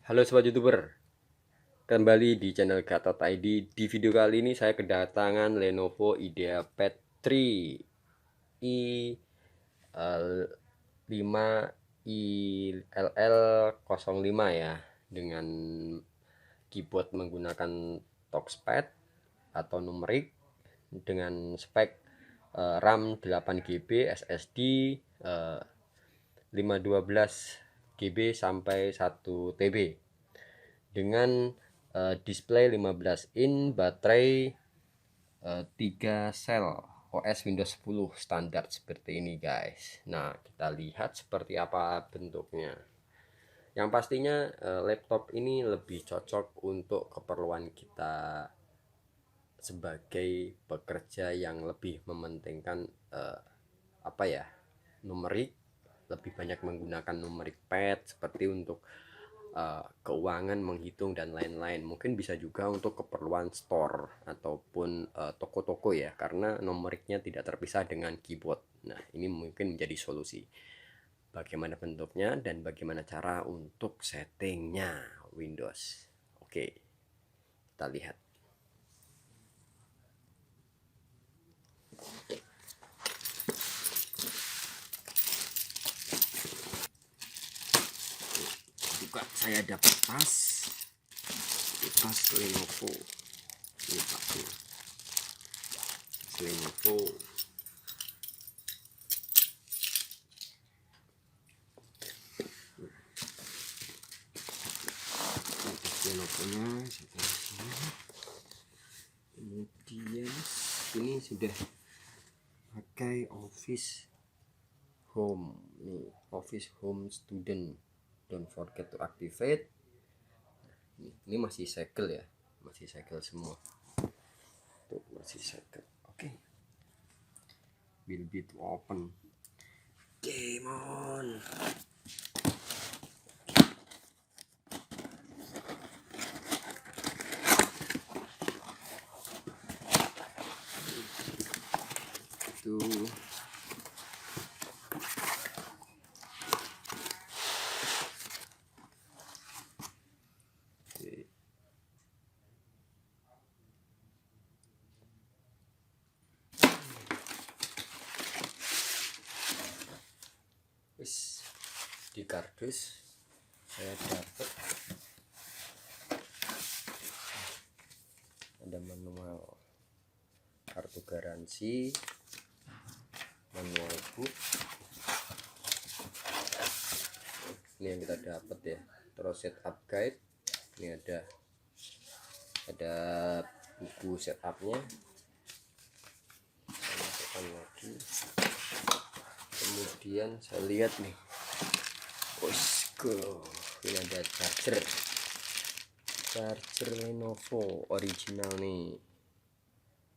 Halo Sobat YouTuber, kembali di channel Gatot ID. Di video kali ini saya kedatangan Lenovo IdeaPad 3 i 5 ILL05 ya, dengan keyboard menggunakan touchpad atau numerik, dengan spek RAM 8 GB, SSD 512 GB sampai 1 TB, dengan display 15 in, baterai 3 sel, OS Windows 10 standar seperti ini guys. Nah, kita lihat seperti apa bentuknya. Yang pastinya laptop ini lebih cocok untuk keperluan kita sebagai pekerja yang lebih mementingkan apa ya, numerik, lebih banyak menggunakan numerik pad seperti untuk keuangan, menghitung dan lain-lain. Mungkin bisa juga untuk keperluan store ataupun toko-toko ya, karena numeriknya tidak terpisah dengan keyboard. Nah, ini mungkin menjadi solusi. Bagaimana bentuknya dan bagaimana cara untuk settingnya Windows. Oke, kita lihat. Buka, saya dapat tas Lenovo. Ini tasnya Lenovo. Lenovo-nya seperti sini. Kemudian ini sudah pakai Office Home nih, Office Home Student, don't forget to activate. Ini masih segel ya, masih segel semua tuh, masih segel. Oke, will be to open. Game on. Tuh, wis di kardus saya dapat ada manual, kartu garansi, manual book. Ini yang kita dapat ya. Terus setup guide. Ini ada buku setupnya. Saya masukkan lagi. Kemudian saya lihat nih, ini ada charger Lenovo original nih,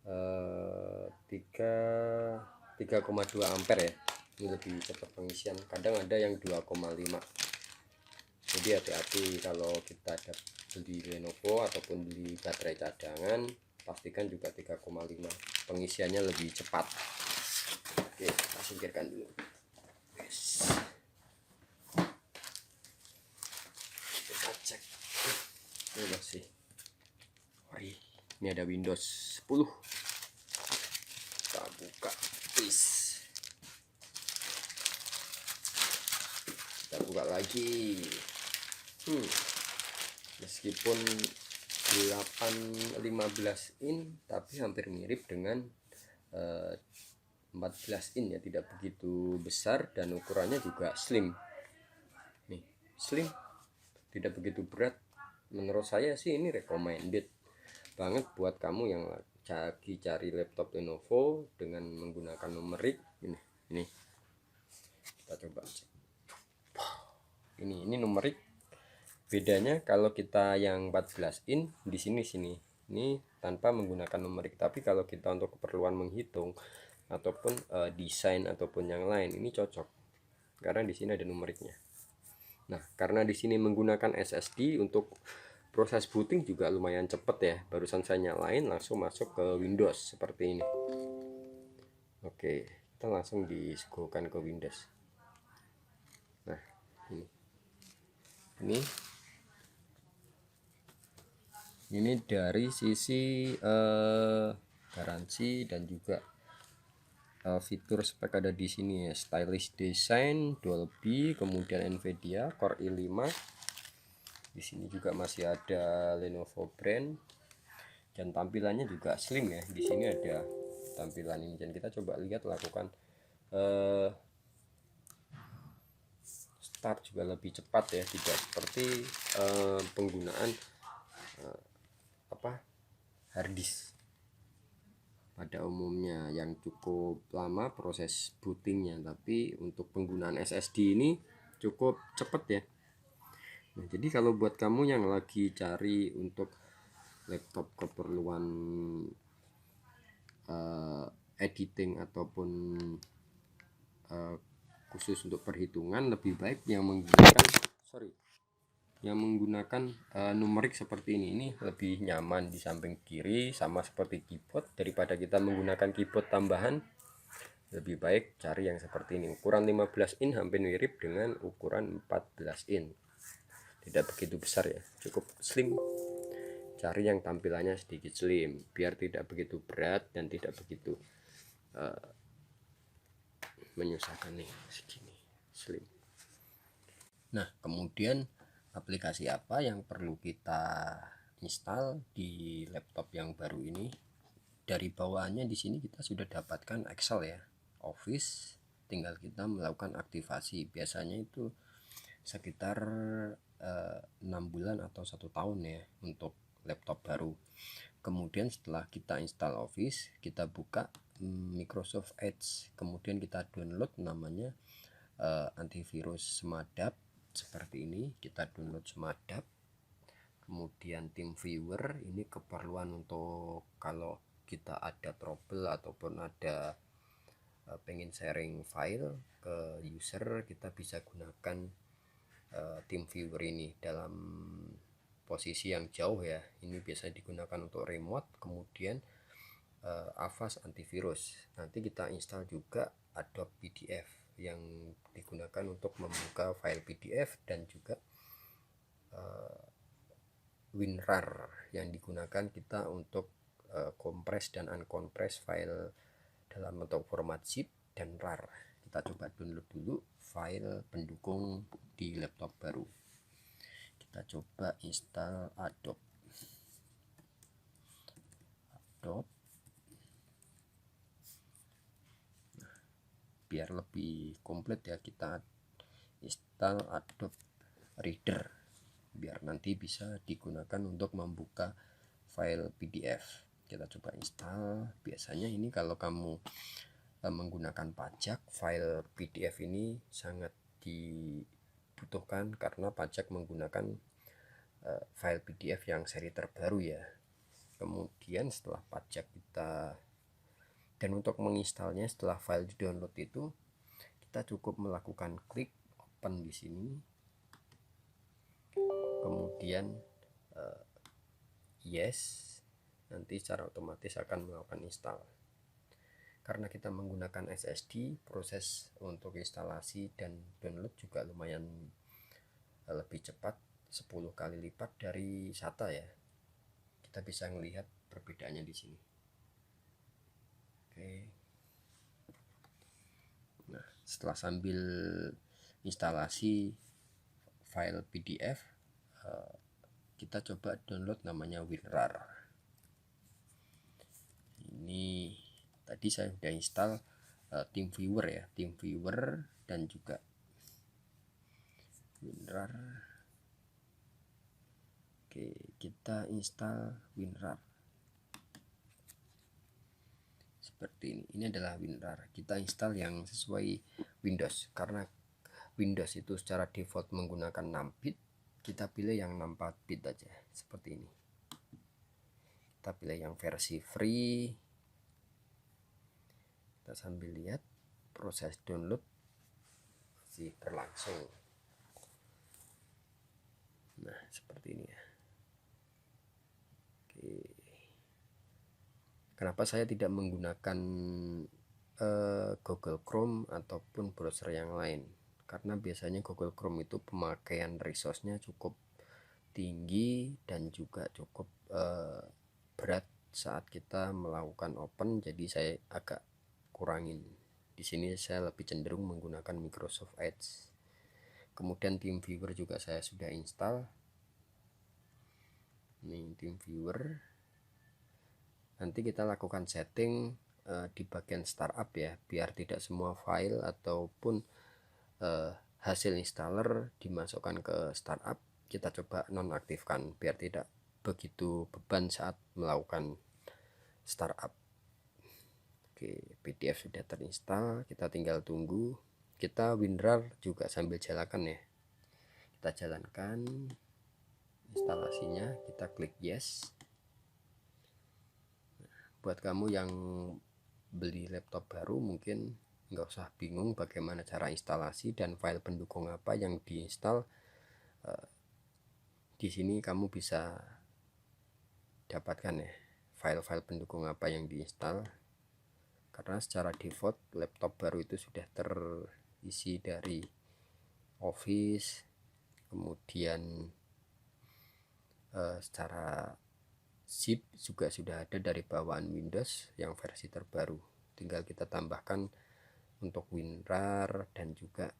3,2 ampere ya. Ini lebih cepat pengisian, kadang ada yang 2,5. Jadi hati-hati kalau kita beli Lenovo ataupun beli baterai cadangan, pastikan juga 3,5, pengisiannya lebih cepat. Oke, kita singkirkan dulu. Yes. Kita cek. Ini masih. Ini ada Windows 10. Kita buka. Kita buka lagi. Meskipun 15 in, tapi hampir mirip dengan 14 in ya, tidak begitu besar dan ukurannya juga slim. Nih, slim, tidak begitu berat. Menurut saya sih ini recommended banget buat kamu yang lagi cari laptop Lenovo dengan menggunakan numerik. Ini kita coba cek. Ini numerik. Bedanya kalau kita yang 14 in di sini ini tanpa menggunakan numerik, tapi kalau kita untuk keperluan menghitung ataupun desain ataupun yang lain, ini cocok karena di sini ada numeriknya. Nah, karena di sini menggunakan SSD, untuk proses booting juga lumayan cepet ya. Barusan saya nyalain langsung masuk ke Windows seperti ini. Oke, kita langsung disuguhkan ke Windows. Nah, ini Ini dari sisi garansi dan juga fitur spek ada di sini ya, stylish design, Dolby, kemudian Nvidia Core i5. Di sini juga masih ada Lenovo brand dan tampilannya juga slim ya. Di sini ada tampilan ini dan kita coba lihat lakukan start juga lebih cepat ya, tidak seperti penggunaan harddisk pada umumnya yang cukup lama proses bootingnya, tapi untuk penggunaan SSD ini cukup cepat ya. Nah, jadi kalau buat kamu yang lagi cari untuk laptop keperluan editing ataupun khusus untuk perhitungan, lebih baik yang menggunakan numerik seperti ini lebih nyaman di samping kiri, sama seperti keyboard. Daripada kita menggunakan keyboard tambahan, lebih baik cari yang seperti ini. Ukuran 15 in hampir mirip dengan ukuran 14 in, tidak begitu besar ya, cukup slim. Cari yang tampilannya sedikit slim biar tidak begitu berat dan tidak begitu menyusahkan nih, segini slim. Nah, kemudian aplikasi apa yang perlu kita install di laptop yang baru ini? Dari bawaannya di sini kita sudah dapatkan Excel ya, Office, tinggal kita melakukan aktivasi. Biasanya itu sekitar 6 bulan atau 1 tahun ya untuk laptop baru. Kemudian setelah kita install Office, kita buka Microsoft Edge, kemudian kita download namanya antivirus Semadap seperti ini. Kita download Semadap, kemudian TeamViewer ini keperluan untuk kalau kita ada trouble ataupun ada pengen sharing file ke user, kita bisa gunakan TeamViewer ini dalam posisi yang jauh ya. Ini biasa digunakan untuk remote. Kemudian Avast antivirus, nanti kita install juga Adobe PDF yang digunakan untuk membuka file PDF, dan juga WinRAR yang digunakan kita untuk kompres dan unkompres file dalam bentuk format zip dan RAR. Kita coba download dulu file pendukung di laptop baru. Kita coba install Adobe. Biar lebih komplit ya, kita install Adobe Reader biar nanti bisa digunakan untuk membuka file PDF. Kita coba install. Biasanya ini kalau kamu menggunakan pajak, file PDF ini sangat dibutuhkan karena pajak menggunakan file PDF yang seri terbaru ya. Kemudian setelah pajak kita, dan untuk menginstalnya setelah file di download itu, kita cukup melakukan klik open di sini, kemudian yes, nanti secara otomatis akan melakukan install. Karena kita menggunakan SSD, proses untuk instalasi dan download juga lumayan lebih cepat, 10 kali lipat dari SATA ya. Kita bisa melihat perbedaannya di sini. Oke. Nah, setelah sambil instalasi file PDF, kita coba download namanya WinRAR. Ini tadi saya sudah install TeamViewer ya, TeamViewer dan juga WinRAR. Oke, kita install WinRAR seperti ini. Ini adalah WinRAR. Kita install yang sesuai Windows, karena Windows itu secara default menggunakan 6 bit. Kita pilih yang 64 bit aja seperti ini. Kita pilih yang versi free. Kita sambil lihat proses download masih berlangsung. Nah, seperti ini ya. Oke. Kenapa saya tidak menggunakan Google Chrome ataupun browser yang lain? Karena biasanya Google Chrome itu pemakaian resource-nya cukup tinggi dan juga cukup berat saat kita melakukan open, jadi saya agak kurangin. Di sini saya lebih cenderung menggunakan Microsoft Edge. Kemudian TeamViewer juga saya sudah install. Ini TeamViewer. Nanti kita lakukan setting di bagian startup ya, biar tidak semua file ataupun hasil installer dimasukkan ke startup. Kita coba nonaktifkan biar tidak begitu beban saat melakukan startup. Oke, PDF sudah terinstall, kita tinggal tunggu. Kita WinRAR juga sambil jalankan ya. Kita jalankan instalasinya, kita klik yes. Buat kamu yang beli laptop baru mungkin nggak usah bingung bagaimana cara instalasi dan file pendukung apa yang diinstal. Di sini kamu bisa dapatkan ya file-file pendukung apa yang diinstal, karena secara default laptop baru itu sudah terisi dari Office, kemudian secara zip juga sudah ada dari bawaan Windows yang versi terbaru. Tinggal kita tambahkan untuk WinRAR dan juga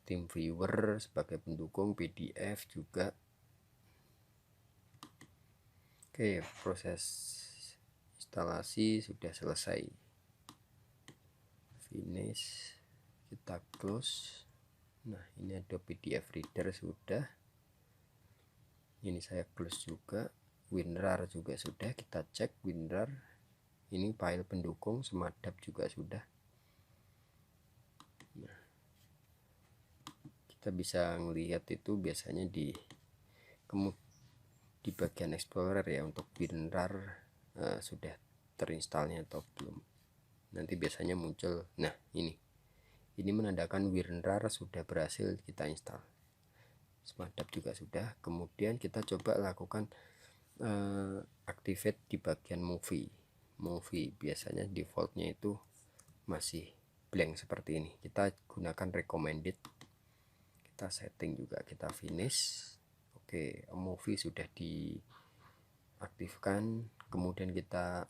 TeamViewer sebagai pendukung, PDF juga. Oke, proses instalasi sudah selesai. Finish, kita close. Nah, ini ada PDF reader sudah. Ini saya close juga. WinRAR juga sudah, kita cek WinRAR. Ini file pendukung Semadap juga sudah. Nah, kita bisa melihat itu biasanya di bagian Explorer ya, untuk WinRAR sudah terinstallnya atau belum. Nanti biasanya muncul. Nah, ini menandakan WinRAR sudah berhasil kita install. Semadap juga sudah. Kemudian kita coba lakukan activate di bagian movie. Biasanya defaultnya itu masih blank seperti ini. Kita gunakan recommended. Kita setting juga, kita finish. Oke, movie sudah diaktifkan. Kemudian kita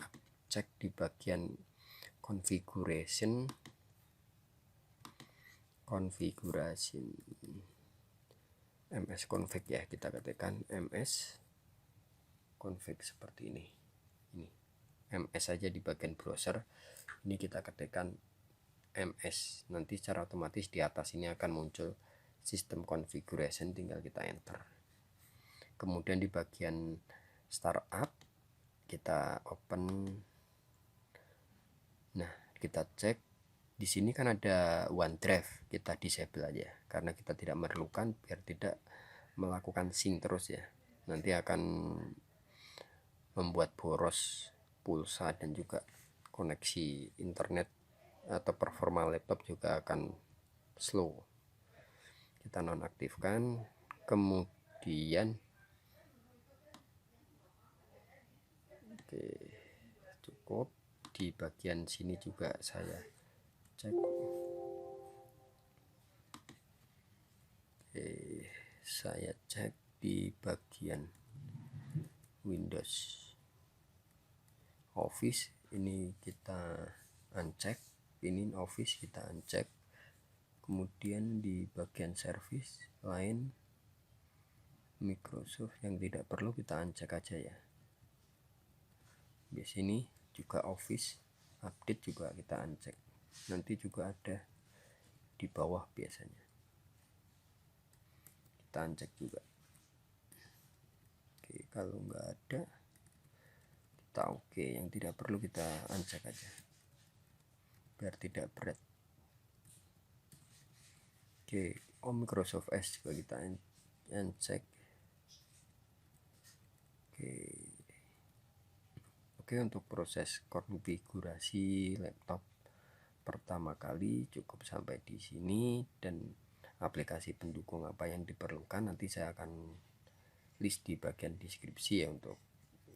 cek di bagian configuration ms config ya, kita ketikkan ms config seperti ini ms saja di bagian browser. Ini kita ketikkan ms, nanti secara otomatis di atas ini akan muncul sistem configuration, tinggal kita enter. Kemudian di bagian startup kita open. Nah, kita cek di sini kan ada OneDrive, kita disable aja karena kita tidak memerlukan, biar tidak melakukan sync terus ya. Nanti akan membuat boros pulsa dan juga koneksi internet atau performa laptop juga akan slow. Kita nonaktifkan. Kemudian oke, cukup. Di bagian sini juga saya cek. Oke, saya cek di bagian Windows Office, ini kita uncheck. Ini Office kita uncheck. Kemudian di bagian service lain Microsoft yang tidak perlu kita uncheck aja ya. Di sini juga Office update juga kita uncheck. Nanti juga ada di bawah biasanya, kita uncheck juga. Oke, kalau nggak ada kita oke, yang tidak perlu kita uncheck aja biar tidak berat. Oke, Microsoft Edge juga kita uncheck. Oke, untuk proses konfigurasi laptop pertama kali cukup sampai di sini, dan aplikasi pendukung apa yang diperlukan nanti saya akan list di bagian deskripsi ya untuk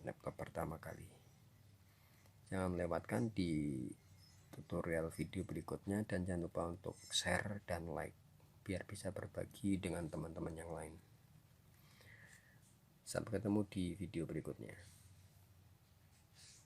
laptop pertama kali. Jangan melewatkan di tutorial video berikutnya, dan jangan lupa untuk share dan like biar bisa berbagi dengan teman-teman yang lain. Sampai ketemu di video berikutnya.